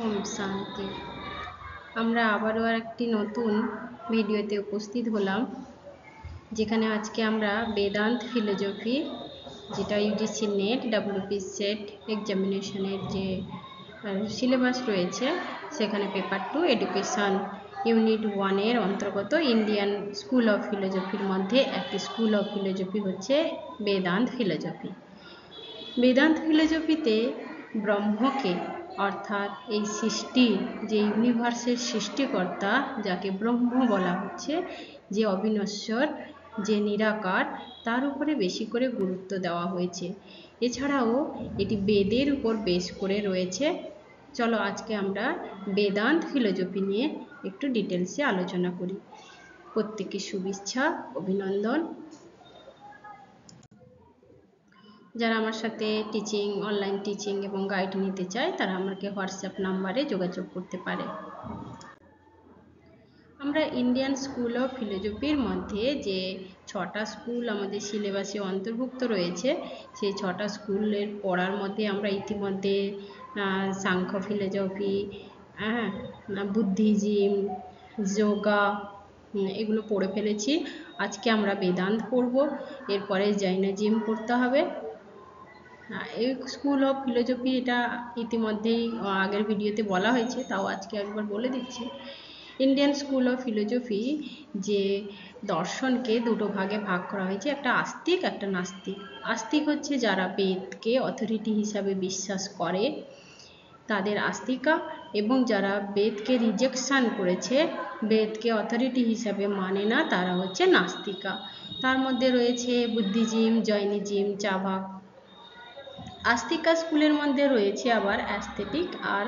ওম শান্তি। আমরা আবারও একটি নতুন ভিডিওতে উপস্থিত হলাম, যেখানে আজকে আমরা বেদান্ত ফিলোজফি, যেটা ইউজিসি নেট ডাব্লিউপি সেট এক্সামিনেশনের যে সিলেবাস রয়েছে, সেখানে পেপার 2 এডুকেশন ইউনিট 1-এর অন্তর্গত ইন্ডিয়ান স্কুল অফ ফিলোজফির মধ্যে একটি স্কুল অফ ফিলোজফি হচ্ছে বেদান্ত ফিলোজফি। বেদান্ত ফিলোজফিতে ব্রহ্মকে, অর্থাৎ এই সৃষ্টি, যে ইউনিভার্সের সৃষ্টিকর্তা, যাকে ব্রহ্ম বলা হচ্ছে, যে অবিনশ্বর, যে নিরাকার, তার উপরে বেশি করে গুরুত্ব দেওয়া হয়েছে। এছাড়াও এটি বেদের উপর বেশ করে রয়েছে। চলো আজকে আমরা বেদান্ত ফিলোজফি নিয়ে একটু ডিটেলসে আলোচনা করি। প্রত্যেককে শুভেচ্ছা, অভিনন্দন। যারা আমার সাথে অনলাইন টিচিং এবং গাইড নিতে চায়, তারা আমাকে হোয়াটসঅ্যাপ নাম্বারে যোগাযোগ করতে পারে। আমরা ইন্ডিয়ান স্কুল অফ ফিলোজফির মধ্যে যে 6টা স্কুল আমাদের সিলেবাসে অন্তর্ভুক্ত রয়েছে, সেই 6টা স্কুলের পড়ার মধ্যে আমরা ইতিমধ্যে সাংখ্য ফিলোজফি, বুদ্ধিজম, যোগা, এগুলো পড়ে ফেলেছি। আজকে আমরা বেদান্ত পড়ব, এরপরে জৈনিজম পড়তে হবে। এই স্কুল অফ ফিলোজফি, এটা ইতিমধ্যেই আগের ভিডিওতে বলা হয়েছে, তাও আজকে একবার বলে দিচ্ছি। ইন্ডিয়ান স্কুল অফ ফিলোজফি, যে দর্শনকে দুটো ভাগে ভাগ করা হয়েছে, একটা আস্তিক, একটা নাস্তিক। আস্তিক হচ্ছে যারা বেদকে অথরিটি হিসাবে বিশ্বাস করে, তাদের আস্তিকা, এবং যারা বেদকে রিজেকশন করেছে, বেদকে অথরিটি হিসাবে মানে না, তারা হচ্ছে নাস্তিকা। তার মধ্যে রয়েছে বুদ্ধিজম, জৈনিজম, চাভাক। আস্তিকা স্কুলের মধ্যে রয়েছে আবার অ্যাস্থেটিক আর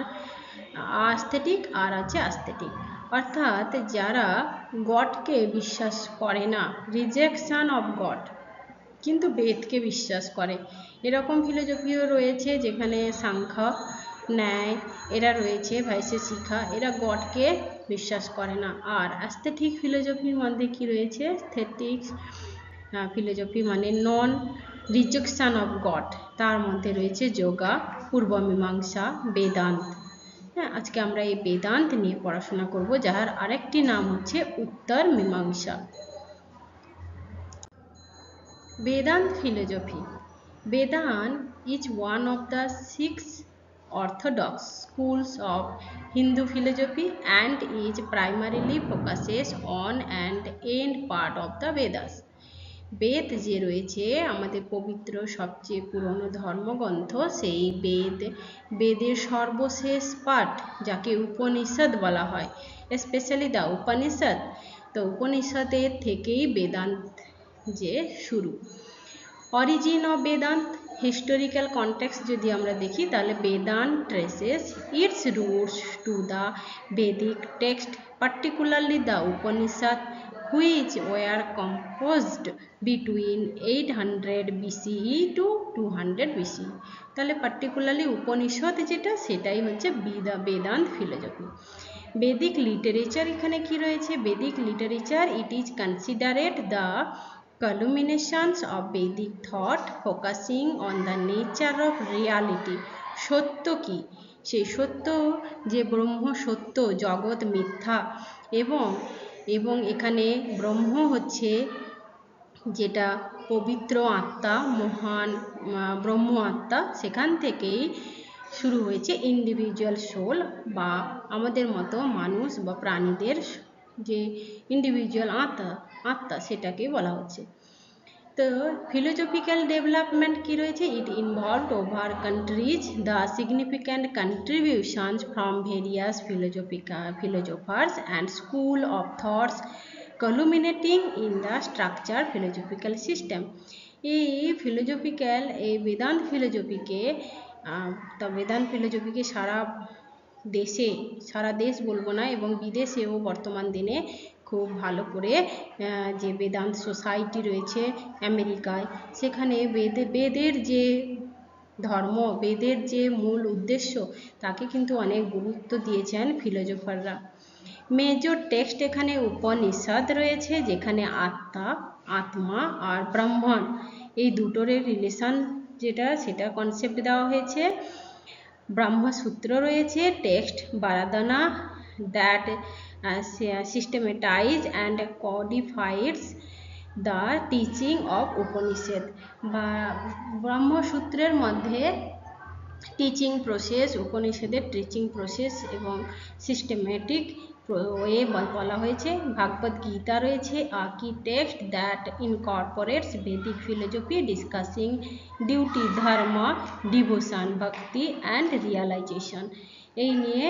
আছে আস্থেটিক, অর্থাৎ যারা গডকে বিশ্বাস করে না, রিজেকশন অফ গড, কিন্তু বেদকে বিশ্বাস করে। এরকম ফিলোজফিও রয়েছে, যেখানে সাংখ্য, ন্যায়, এরা রয়েছে, ভাইশেশিকা, এরা গডকে বিশ্বাস করে না। আর অ্যাস্থেটিক ফিলোজফির মধ্যে কি রয়েছে? স্থেটিক ফিলোজফি মানে নন রিজেকশন অফ গড, তার মধ্যে রয়েছে যোগা, পূর্ব মীমাংসা, বেদান্ত। হ্যাঁ, আজকে আমরা এই বেদান্ত নিয়ে পড়াশোনা করব, যার আরেকটি নাম হচ্ছে উত্তর মীমাংসা। Vedanta philosophy. Vedanta is one of the 6 orthodox schools of Hindu philosophy and is primarily focuses on and end part of the Vedas. বেদ যে রয়েছে আমাদের পবিত্র সবচেয়ে পুরনো ধর্মগ্রন্থ, সেই বেদের সর্বশেষ পাঠ, যাকে উপনিষদ বলা হয়, স্পেশালি দ্য উপনিষদ। তো উপনিষদের থেকেই বেদান্ত যে শুরু। Origin of Vedanta, historical context যদি আমরা দেখি, তাহলে Vedanta traces its roots to the Vedic text, particularly the Upanishad, which were composed between 800 BCE to 200 BCE। তাহলে পার্টিকুলারলি উপনিষদ যেটা, সেটাই হচ্ছে বেদান্ত ফিলোজফি। বেদিক লিটারেচার এখানে কি রয়েছে? Vedic literature, it is considered the culminations of Vedic thought focusing on the nature of reality। সত্য কি? সেই সত্য যে ব্রহ্ম সত্য, জগৎ মিথ্যা, এবং এখানে ব্রহ্ম হচ্ছে যেটা পবিত্র আত্মা, মহান ব্রহ্ম আত্মা, সেখান থেকেই শুরু হয়েছে ইন্ডিভিজুয়াল সোল, বা আমাদের মতো মানুষ বা প্রাণীদের যে ইন্ডিভিজুয়াল আত্মা, সেটাকে বলা হচ্ছে। তো ফিলোজফিক্যাল ডেভেলপমেন্ট কি রয়েছে? It involved over countries the significant contributions from various philosophers and school of thoughts culminating in the structure philosophical system। এই বেদান্ত ফিলোজফিকে সারা দেশ বলবো না, এবং বিদেশেও বর্তমান দিনে খুব ভালো করে যে বেদান্ত সোসাইটি রয়েছে আমেরিকায়, সেখানে বেদের যে ধর্ম, বেদের যে মূল উদ্দেশ্য, তাকে কিন্তু অনেক গুরুত্ব দিয়েছেন ফিলোজফাররা। মেজর টেক্সট এখানে উপনিষদ রয়েছে, যেখানে আত্মা আর ব্রহ্মণ, এই দুটোর রিলেশন যেটা, সেটা কনসেপ্ট দেওয়া হয়েছে। ব্রহ্মসূত্র রয়েছে, টেক্সট বারাদানা that systematize and codifies the teaching of Upanishad. বা ব্রহ্মসূত্রের মধ্যে টিচিং প্রসেস, উপনিষদের টিচিং প্রসেস এবং সিস্টেমেটিক ওয়ে বলা হয়েছে। ভাগবত গীতা রয়েছে, a key text that incorporates Vedic philosophy discussing duty, dharma, devotion, bhakti and realization. এই নিয়ে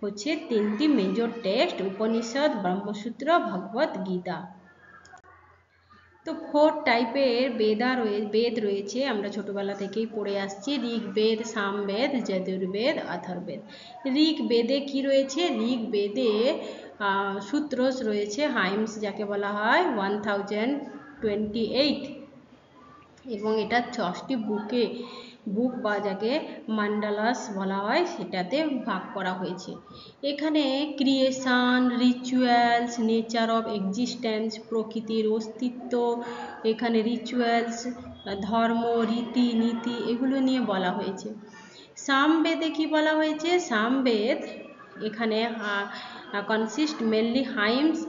হচ্ছে তিনটি মেজর টেক্সট, উপনিষদ, ব্রহ্মসূত্র, ভগবত গীতা। তো 4 টাইপের বেদ রয়েছে, আমরা ছোটবেলা থেকেই পড়ে আসছি। ঋগ্বেদ, সামবেদ, যজুর্বেদ, অথর্ববেদ। ঋগ্বেদে কি রয়েছে? ঋগ্বেদে সূত্র রয়েছে, হাইমস যাকে বলা হয় 1028, এবং এটা 6টি বুক বা যাকে মান্ডালাস বলা হয় সেটাতে ভাগ করা হয়েছে। এখানে creation, rituals, nature of existence, প্রকৃতির অস্তিত্ব, এখানে রিচুয়ালস, ধর্ম, রীতি নীতি, এগুলো নিয়ে বলা হয়েছে। সামবেদে কি বলা হয়েছে? সামবেদ এখানে consist mainly hymns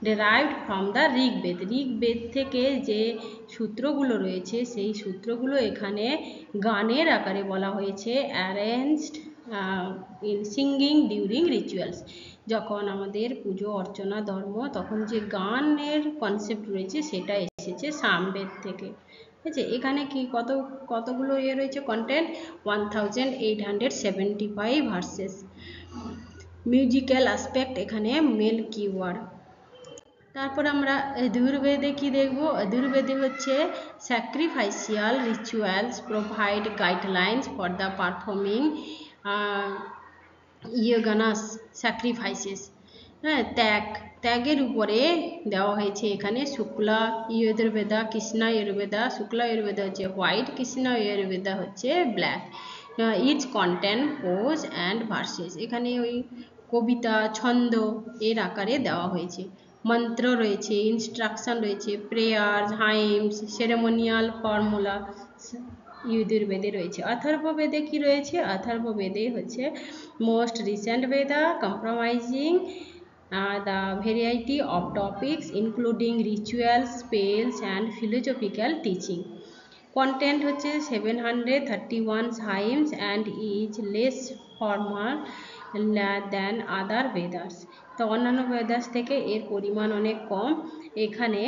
derived from the Rigveda. Rigveda থেকে যে সূত্রগুলো রয়েছে সেই সূত্রগুলো এখানে গানের আকারে বলা হয়েছে, arranged in singing during rituals. যখন আমাদের পুজো অর্চনা ধর্ম, তখন যে গানের কনসেপ্ট রয়েছে সেটা এসেছে সামবেদ থেকে। ঠিক আছে, এখানে কি কতগুলো রয়েছে কন্টেন্ট? 1875 ভার্সেস। মিউজিক্যাল অ্যাসপেক্ট এখানে মেল কিওয়ার্ড। তারপর আমরা ধুর্বেদে কি দেখব? ধুর্বেদে হচ্ছে sacrificial rituals provide guidelines for the performing yajnas sacrifices. হ্যাঁ, ত্যাগের উপরে দেওয়া হয়েছে এখানে। শুক্লা ইয়ুর্বেদা, কৃষ্ণা ইয়ুর্বেদা। শুক্লা ইয়ুর্বেদা হচ্ছে হোয়াইট, কৃষ্ণা ইয়ুর্বেদা হচ্ছে black. Each content prose and verses. এখানে ওই কবিতা, ছন্দ এর আকারে দেওয়া হয়েছে। মন্ত্র রয়েছে, ইনস্ট্রাকশন রয়েছে, প্রেয়ার্স, হাইমস, সেরেমোনিয়াল ফর্মুলা ইয়ুর্বেদে রয়েছে। অথর্ববেদে কি রয়েছে? অথর্ববেদে হচ্ছে most recent Vedha compromising the variety of topics including rituals, spells and philosophical teaching. Content হচ্ছে 731 hymns and is less formal than other Vedas. তো অন্যান্য বেদাস থেকে এর পরিমাণ অনেক কম। এখানে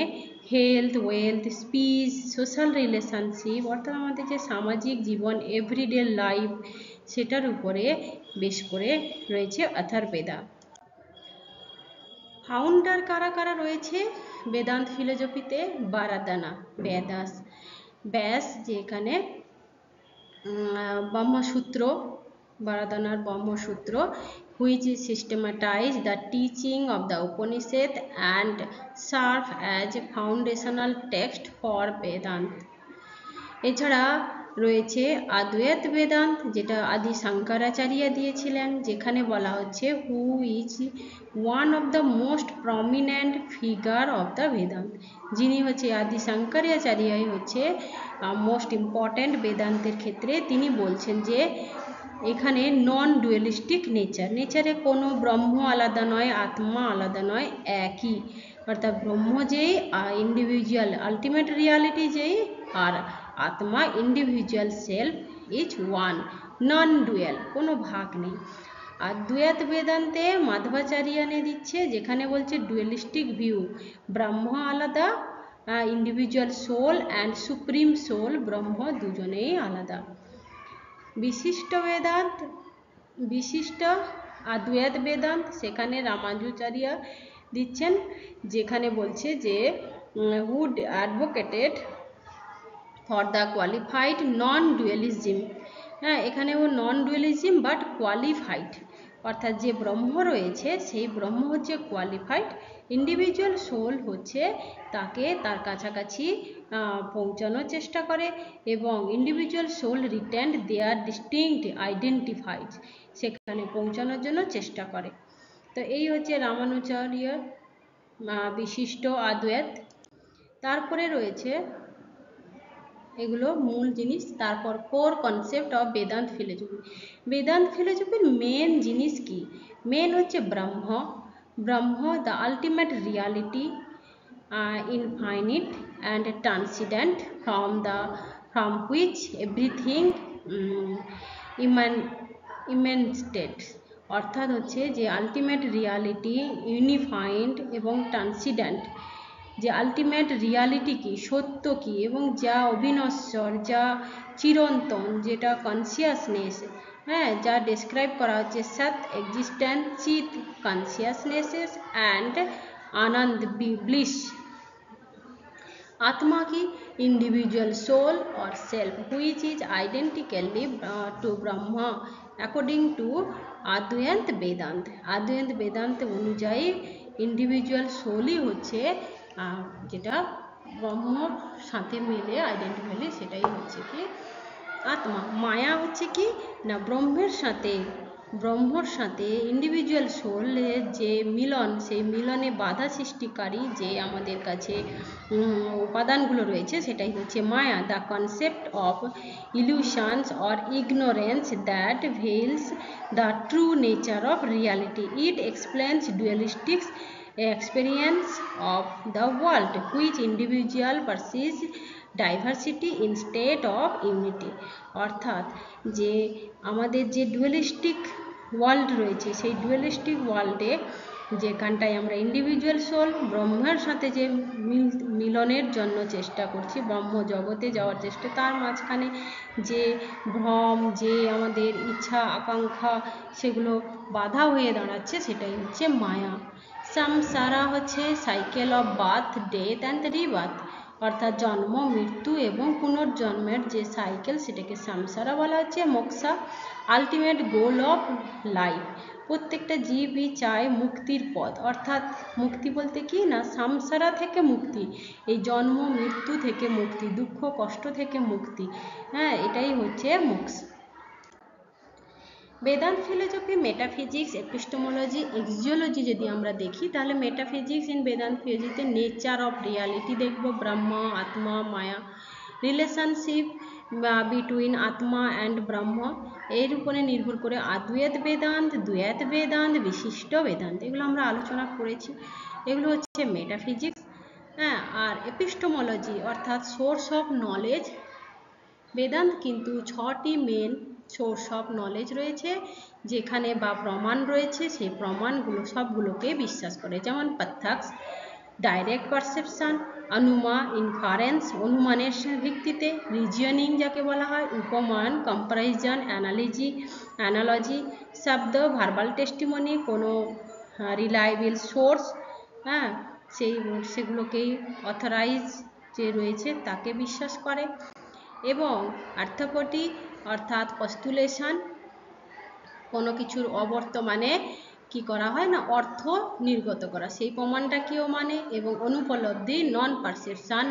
health, wealth, speech, social relationship, অর্থাৎ আমাদের যে সামাজিক জীবন, এভরিডে লাইফ, সেটার উপরে বেশ করে রয়েছে অথর্ববেদা। ফাউন্ডার কারা কারা রয়েছে বেদান্ত ফিলোসফিতে? বারাদানা, ব্যাস যেখানে Brahmasutra, বারাদানার Brahmasutra, which systematize the teaching of the Upanishad and serve as a foundational text for Vedanta. এছাড়া রয়েছে অদ্বৈত বেদান্ত, যেটা আদি শঙ্করাচার্য দিয়েছিলেন, যেখানে বলা হচ্ছে who is one of the most prominent figure of the Vedanta. যিনি হচ্ছে আদি শঙ্করাচার্যই হচ্ছে মোস্ট ইম্পর্ট্যান্ট বেদান্তের ক্ষেত্রে। তিনি বলছেন যে এখানে নন ডুয়েলিস্টিক নেচারে কোনো ব্রহ্ম আলাদা নয়, আত্মা আলাদা নয়, একই। অর্থাৎ ব্রহ্ম যেই, ইন্ডিভিজুয়াল আলটিমেট রিয়ালিটি যেই, আর আত্মা individual self is one, non dual, কোনো ভাগ নেই। আর দ্বৈত বেদান্তে মাধবাচার্য এনে দিচ্ছে, যেখানে বলছে ডুয়েলিস্টিক ভিউ, ব্রহ্ম আলাদা, individual soul and supreme soul Brahma দুজনেই আলাদা। বিশিষ্ট অদ্বৈত বেদান্ত, সেখানে রামানুজাচার্য দিচ্ছেন, যেখানে বলছে যে would advocated for the qualified non-dualism। হ্যাঁ, এখানে ও নন ডুয়ালিজম বাট কোয়ালিফাইড, অর্থাৎ যে ব্রহ্ম রয়েছে সেই ব্রহ্ম হচ্ছে কোয়ালিফাইড, ইন্ডিভিজুয়াল সোল হচ্ছে তাকে তার কাছাকাছি পৌঁছানোর চেষ্টা করে, এবং ইন্ডিভিজুয়াল সোল রিটেন্ড দেয়ার ডিস্টিংক্ট আইডেন্টিফাইড, সেখানে পৌঁছানোর জন্য চেষ্টা করে। তো এই হচ্ছে রামানুজাচার্য বিশিষ্ট অদ্বৈত। তারপরে রয়েছে এগুলো মূল জিনিস। তারপর core concept of Vedanta philosophy. Vedanta ফিলোসফির মেন জিনিস কি? মেন হচ্ছে Brahman, Brahman the ultimate reality, infinite and transcendent, from which everything emanates। অর্থাৎ হচ্ছে যে আলটিমেট রিয়ালিটি, ইউনিফাইন্ড এবং ট্রান্সিডেন্ট। যে আলটিমেট রিয়ালিটি কি, সত্য কি, এবং যা অবিনশ্বর, যা চিরন্তন, যেটা কনসিয়াসনেস, হ্যাঁ, যা ডেসক্রাইব করা হচ্ছে সৎ, এক্সিস্টেন্স, চিত, কনসিয়াসনেসেস অ্যান্ড आनंद, ब्लिस। आत्मा की इंडिविजुअल सोल और self which is identically to Brahma according to अद्वैत वेदांत। अद्वैत वेदांत অনুযায়ী ইন্ডিভিজুয়াল সোলই হচ্ছে যেটা ব্রহ্মর সাথে মিলে আইডেন্টিক্যালি, সেটাই হচ্ছে কি আত্মা। মায়া হচ্ছে কি না ব্রহ্মের সাথে ইন্ডিভিজুয়াল সোলের যে মিলন, সেই মিলনে বাধা সৃষ্টিকারী যে আমাদের কাছে উপাদানগুলো রয়েছে, সেটাই হচ্ছে maya. The concept of illusions or ignorance that veils the true nature of reality. It explains dualistics experience of the world which individual perceives diversity instead of unity. অর্থাৎ যে আমাদের যে ডুয়ালিস্টিক ওয়ার্ল্ড রয়েছে, সেই ডুয়ালিস্টিক ওয়ার্ল্ডে যেখানটায় আমরা ইন্ডিভিজুয়াল সোল ব্রহ্মের সাথে যে মিলনের জন্য চেষ্টা করছি, ব্রহ্ম জগতে যাওয়ার চেষ্টা, তার মাঝখানে যে ভ্রম, যে আমাদের ইচ্ছা আকাঙ্ক্ষা, সেগুলো বাধা হয়ে দাঁড়াচ্ছে, সেটাই হচ্ছে মায়া। samsara হচ্ছে cycle of birth, death and rebirth. অর্থাৎ জন্ম, মৃত্যু এবং পুনর্জন্মের যে সাইকেল, সেটাকে samsara বলা হচ্ছে। Moksha ultimate goal of life. প্রত্যেকটা জীবই চায় মুক্তির পথ। অর্থাৎ মুক্তি বলতে কি না samsara থেকে মুক্তি, এই জন্ম মৃত্যু থেকে মুক্তি, দুঃখ কষ্ট থেকে মুক্তি, হ্যাঁ, এটাই হচ্ছে moksha. Vedanta philosophy, metaphysics, epistemology, axiology যদি আমরা দেখি, তাহলে মেটাফিজিক্স ইন বেদান্ত ফিলোসফিতে নেচার অফ রিয়ালিটি দেখব, Brahman, atma, maya, relationship between atma and Brahman, এর উপরে নির্ভর করে আদ্বৈত বেদান্ত, দ্বৈত বেদান্ত, বিশিষ্ট বেদান্ত, এগুলো আমরা আলোচনা করেছি। এগুলো হচ্ছে মেটাফিজিক্স। হ্যাঁ, আর এপিস্টেমোলজি অর্থাৎ সোর্স অফ নলেজ। বেদান্ত কিন্তু 6টি মেন সোর্স অফ নলেজ রয়েছে, যেখানে বা প্রমাণ রয়েছে, সেই প্রমাণগুলো সবগুলোকে বিশ্বাস করে। যেমন পার্থক্য, ডাইরেক্ট পারসেপশন, অনুমা, ইনফারেন্স, অনুমানের ভিত্তিতে, রিজনিং যাকে বলা হয়, উপমান, কম্পারিজন, অ্যানালজি, শব্দ, ভার্বাল টেস্টিমনি, কোনো রিলায়েবল সোর্স, হ্যাঁ, সেগুলোকেই অথরাইজ যে রয়েছে তাকে বিশ্বাস করে। এবং আর্থপটি অর্থাৎ পস্তুলেশন, কোনো কিছুর অবর্তমানে কি করা হয় না অর্থ নির্গত করা, সেই প্রমাণটাকেও মানে। এবং অনুপলব্ধি, নন পারসেপশন,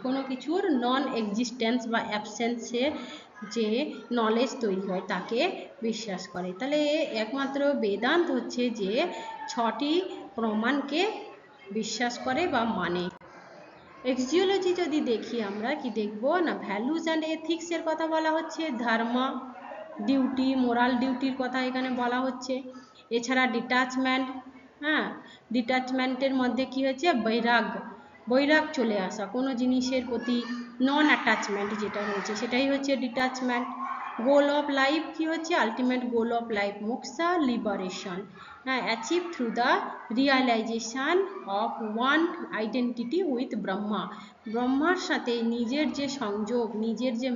কোনো কিছুর নন এক্সিস্টেন্স বা অ্যাবসেন্সে যে নলেজ তৈরি হয় তাকে বিশ্বাস করে। তাহলে একমাত্র বেদান্ত হচ্ছে যে 6টি প্রমাণকে বিশ্বাস করে বা মানে। এক্সিওলজি যদি দেখি আমরা কি দেখব না ভ্যালুজ অ্যান্ড এথিক্সের কথা বলা হচ্ছে, ধর্ম, ডিউটি, মোরাল ডিউটির কথা এখানে বলা হচ্ছে। এছাড়া ডিটাচমেন্ট, হ্যাঁ, ডিটাচমেন্টের মধ্যে কি হচ্ছে বৈরাগ চলে আসা, কোনো জিনিসের প্রতি নন অ্যাটাচমেন্ট যেটা রয়েছে সেটাই হচ্ছে ডিটাচমেন্ট। গোল অফ লাইফ কি হচ্ছে ultimate goal of life moksha, liberation, হ্যাঁ, achieve through the realization of one identity with Brahma. ব্রহ্মার সাথে নিজের যে সংযোগ, নিজের যে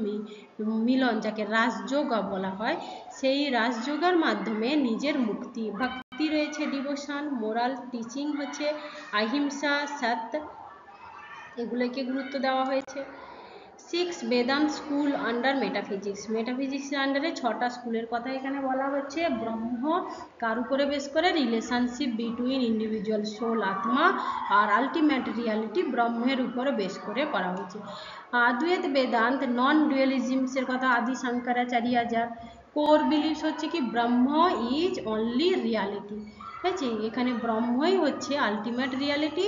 মিলন, যাকে রাজযোগা বলা হয়, সেই রাজযোগার মাধ্যমে নিজের মুক্তি। ভক্তি রয়েছে ডিভোশন, মোরাল টিচিং হচ্ছে অহিংসা, সত্য, এগুলোকে গুরুত্ব দেওয়া হয়েছে। 6 বেদান্ত স্কুল আন্ডার মেটাফিজিক্স। মেটাফিজিক্সের আন্ডারে 6টা স্কুলের কথা এখানে বলা হচ্ছে। ব্রহ্ম কার উপরে বেস করে, রিলেশনশিপ বিটুইন ইন্ডিভিজুয়াল সোল আত্মা আর আলটিমেট রিয়ালিটি ব্রহ্মের উপরে বেস করে করা হয়েছে। অদ্বৈত বেদান্ত নন ডুয়ালিজমসের কথা, আদি শঙ্করাচার্য। কোর বিলিফস হচ্ছে কি ব্রহ্ম ইজ অনলি রিয়ালিটি। আছে। এখানে ব্রহ্মই হচ্ছে ultimate reality,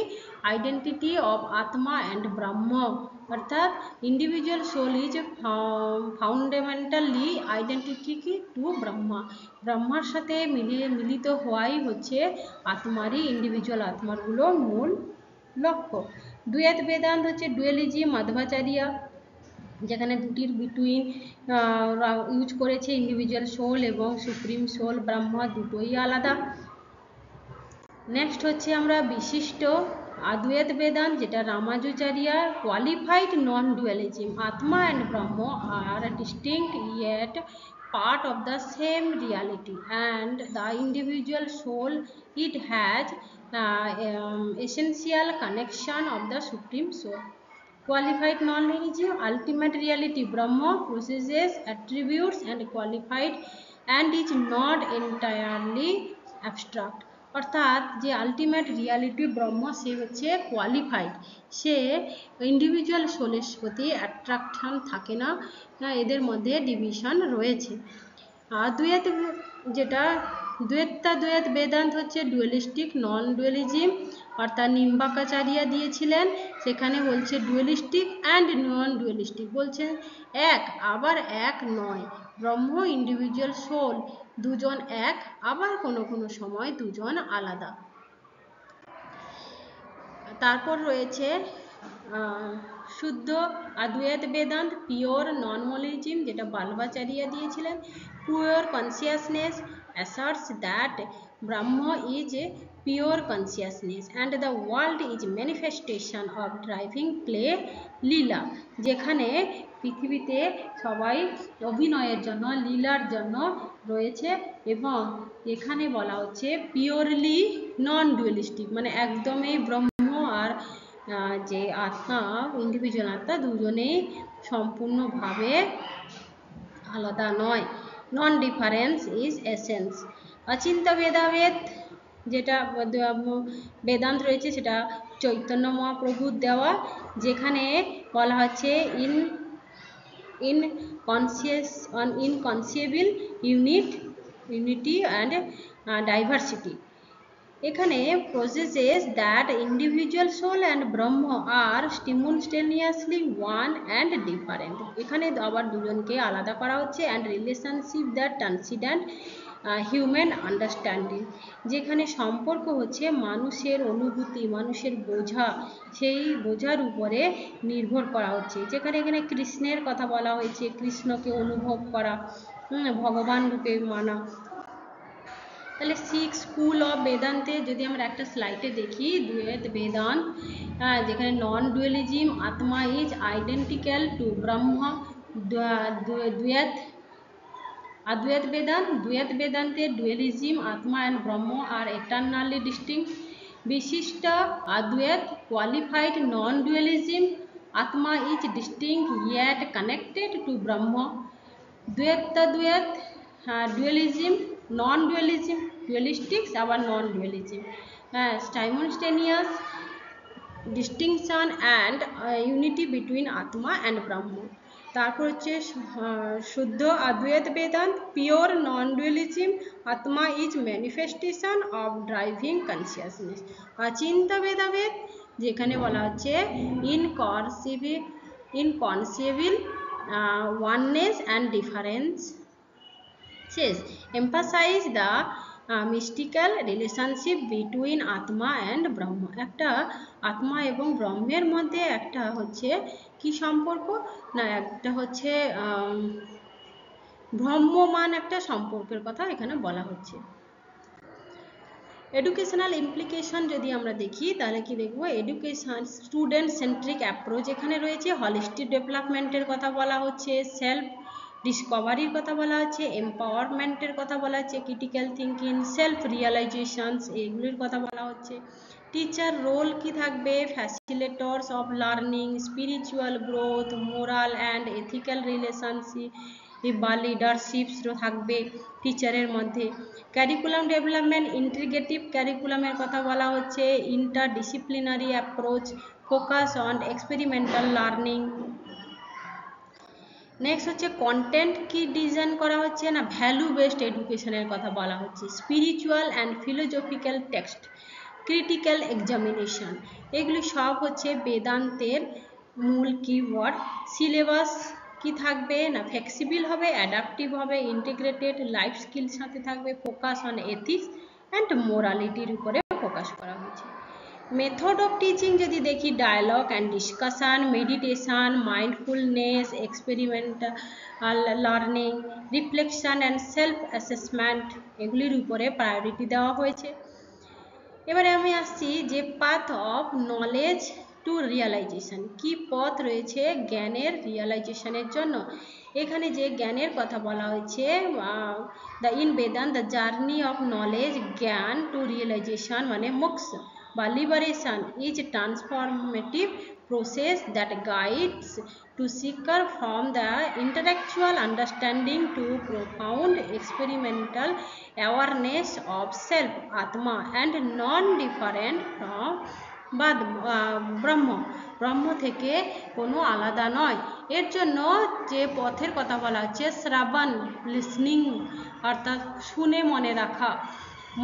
identity of atma and Brahman, অর্থাৎ individual soul is fundamentally identity to Brahma. ব্রহ্মার সাথে মিলিত হওয়াই হচ্ছে আত্মারই, ইন্ডিভিজুয়াল আত্মারগুলোর মূল লক্ষ্য। দ্বৈত বেদান্ত হচ্ছে ডুয়েলিজম, মাধ্বাচার্য, যেখানে দুটির বিটুইন ইউজ করেছে, ইন্ডিভিজুয়াল সোল এবং সুপ্রিম সোল ব্রহ্মা দুটোই আলাদা। নেক্সট হচ্ছে আমরা বিশিষ্ট অদ্বৈত বেদান্ত, যেটা Ramanujacharya, qualified non dualism, atma and Brahman are distinct yet part of the same reality and the individual soul it has essential connection of the supreme soul. Qualified non-religion, ultimate reality Brahma possesses attributes and qualified and is not entirely abstract, অর্থাৎ যে ultimate reality ব্রহ্ম সে হচ্ছে qualified, সে individual সোলের প্রতি attraction থাকে না, এদের মধ্যে division রয়েছে। দ্বৈত যেটা দ্বৈত বেদান্ত হচ্ছে ডুয়ালিস্টিক নন ডুয়ালিজম, অর্থাৎ নিম্বাকাচার্য দিয়েছিলেন, সেখানে বলছে ডুয়ালিস্টিক অ্যান্ড নন ডুয়ালিস্টিক, বলছে এক আবার এক নয়, ব্রহ্ম ইন্ডিভিজুয়াল সোল দুজন এক, আবার কোনো কোনো সময় দুজন আলাদা। তারপর রয়েছে শুদ্ধ অদ্বৈত বেদান্ত পিওর নন মলিজম, যেটা বাল্বাচার্য দিয়েছিলেন। Pure consciousness asserts that Brahma is pure consciousness and the world is manifestation of driving play লীলা, যেখানে পৃথিবীতে সবাই অভিনয়ের জন্য, লীলার জন্য রয়েছে, এবং এখানে বলা হচ্ছে পিওরলি নন ডুয়ালিস্টিক, মানে একদমই ব্রহ্ম আর যে আত্মা, ইন্ডিভিজুয়াল আত্মা দুজনেই সম্পূর্ণভাবে আলাদা নয়, নন ডিফারেন্স ইজ এসেন্স। অচিন্ত্য ভেদাভেদ যেটা বেদান্ত রয়েছে, সেটা চৈতন্য মহাপ্রভুর দেওয়া, যেখানে বলা হচ্ছে ইনকনসিয়েবল ইউনিটি অ্যান্ড ডাইভার্সিটি। এখানে processes that individual soul and Brahma are simultaneously one and different, এখানে আবার দুজনকে আলাদা করা হচ্ছে, and relationship that transcend human understanding, যেখানে সম্পর্ক হচ্ছে মানুষের অনুভূতি, মানুষের বোঝা, সেই বোঝার উপরে নির্ভর করা হচ্ছে, যেখানে এখানে কৃষ্ণের কথা বলা হয়েছে, কৃষ্ণকে অনুভব করা, ভগবান রূপে মানা। তাহলে সিক্স স্কুল অফ বেদান্তে যদি আমরা একটা স্লাইডে দেখি, দ্বৈত বেদান্ত, যেখানে নন dualism, atma is identical two ব্রহ্ম, অদ্বৈত বেদান্তে dualism, atma and Brahman R এটারনালি distinct. বিশিষ্ট অদ্বৈত qualified non dualism, atma is distinct yet connected to ব্রহ্ম। দ্বৈত ডুয়ালিজম, নন ডুয়ালিজম, ডুয়ালিস্টিক্স আবার নন dualism, simultaneous distinction and unity between আত্মা and ব্রহ্ম। তারপর হচ্ছে শুদ্ধ অদ্বৈত Vedanta pure non dualism, atma is manifestation of driving consciousness. Achintya Bhedabheda, যেখানে বলা হচ্ছে inconceivable oneness and difference, emphasize the mystical relationship between আত্মা and ব্রহ্ম। একটা আত্মা এবং ব্রহ্মের মধ্যে একটা হচ্ছে কি সম্পর্ক না, একটা হচ্ছে ভ্রাম্যমান একটা সম্পর্কের কথা এখানে বলা হচ্ছে। এডুকেশনাল ইমপ্লিকেশন যদি আমরা দেখি, তাহলে কি দেখব, এডুকেশন স্টুডেন্ট সেন্ট্রিক অ্যাপ্রোচ এখানে রয়েছে, হলিস্টিক ডেভেলপমেন্টের কথা বলা হচ্ছে, সেলফ ডিসকভারির কথা বলা হচ্ছে, এম্পাওয়ারমেন্টের কথা বলা হচ্ছে, ক্রিটিক্যাল থিঙ্কিং, সেলফ রিয়েলাইজেশনস এগুলির কথা বলা হচ্ছে। টিচার রোল কি থাকবে, facilitators of learning, spiritual growth, moral and ethical relationship বা লিডারশিপস থাকবে টিচারের মধ্যে। ক্যারিকুলাম ডেভেলপমেন্ট, ইন্টিগ্রেটিভ ক্যারিকুলামের কথা বলা হচ্ছে, interdisciplinary approach, focus on experimental learning. Next হচ্ছে কন্টেন্ট কি ডিজাইন করা হচ্ছে না, ভ্যালু বেসড এডুকেশনের কথা বলা হচ্ছে। Spiritual and philosophical text, critical examination, এগুলি সব হচ্ছে বেদান্তের মূল কিওয়ার্ড। সিলেবাস কি থাকবে না, ফ্লেক্সিবল হবে, অ্যাডাপটিভ হবে, ইন্টিগ্রেটেড, লাইফ স্কিল সাথে থাকবে, ফোকাস অন এথিক্স অ্যান্ড মোরালিটির উপরে ফোকাস করা হয়েছে। মেথড অফ টিচিং যদি দেখি, dialogue and discussion, meditation, mindfulness, experimental learning, reflection and self assessment, এগুলির উপরে প্রায়োরিটি দেওয়া হয়েছে। এবারে আমি আসছি যে path of knowledge to realisation, কি পথ রয়েছে জ্ঞানের রিয়ালাইজেশনের জন্য। এখানে যে জ্ঞানের কথা বলা হয়েছে, the in Vedanta the journey of knowledge, জ্ঞান টু রিয়েলাইজেশন মানে মোক্ষ বা liberation is transformative process that guides to seeker from the intellectual understanding to profound experimental awareness of self, atma, and non-different from ব্রহ্ম, ব্রহ্ম থেকে কোনো আলাদা নয়। এর জন্য যে পথের কথা বলা হচ্ছে, শ্রাবণ লিসনিং অর্থাৎ শুনে মনে রাখা,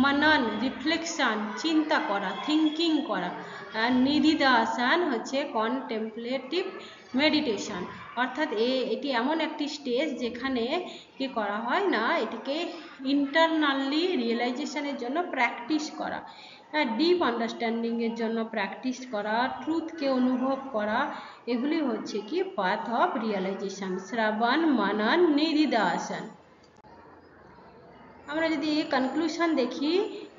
মনন রিফ্লেকশন চিন্তা করা, থিঙ্কিং করা, আর নিধিধ্যাসন হচ্ছে কন্টেম্পলেটিভ মেডিটেশন, অর্থাৎ এটি এমন একটি স্টেজ যেখানে কি করা হয় না, এটিকে ইন্টারনালি রিয়েলাইজেশনের জন্য প্র্যাকটিস করা, ডিপ আন্ডারস্ট্যান্ডিংয়ের জন্য প্র্যাকটিস করা, ট্রুথকে অনুভব করা, এগুলি হচ্ছে কি পাথ অফ রিয়েলাইজেশন, শ্রবণ মনন নিধিধ্যাসন। আমরা যদি কনক্লুশন দেখি,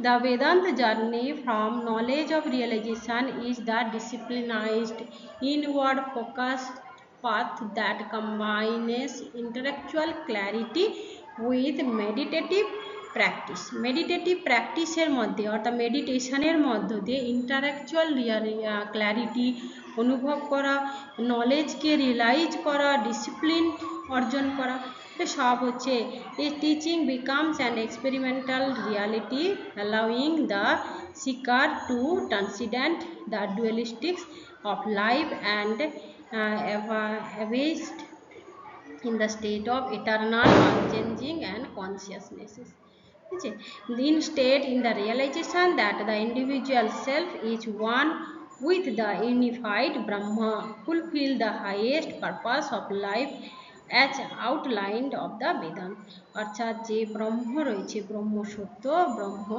the Vedanta journey from knowledge of realization is the disciplined inward focus path that combines intellectual clarity with meditative practice. Meditative প্র্যাকটিসের মধ্যে অর্থাৎ মেডিটেশনের মধ্য দিয়ে ইন্টালেকচুয়াল ক্ল্যারিটি অনুভব করা, নলেজকে রিয়েলাইজ করা, ডিসিপ্লিন অর্জন করা, সব হচ্ছে এই teaching becomes an experimental reality allowing the seeker to transcendent the dualistics of life and abased in the state of eternal unchanging and consciousness. Instead, in the realization that the individual self is one with the unified Brahma, fulfill the highest purpose of life as outlined of the Vedanta. অর্থাৎ যে ব্রহ্ম রয়েছে, ব্রহ্ম সত্য, ব্রহ্ম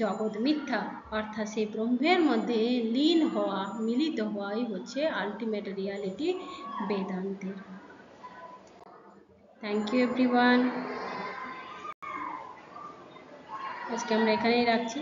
জগৎ মিথ্যা, অর্থাৎ সেই ব্রহ্মের মধ্যে লীন হওয়া, মিলিত হওয়াই হচ্ছে আলটিমেট রিয়ালিটি বেদান্তের। থ্যাংক ইউ এভরিওয়ান, আজকে আমরা এখানেই রাখছি।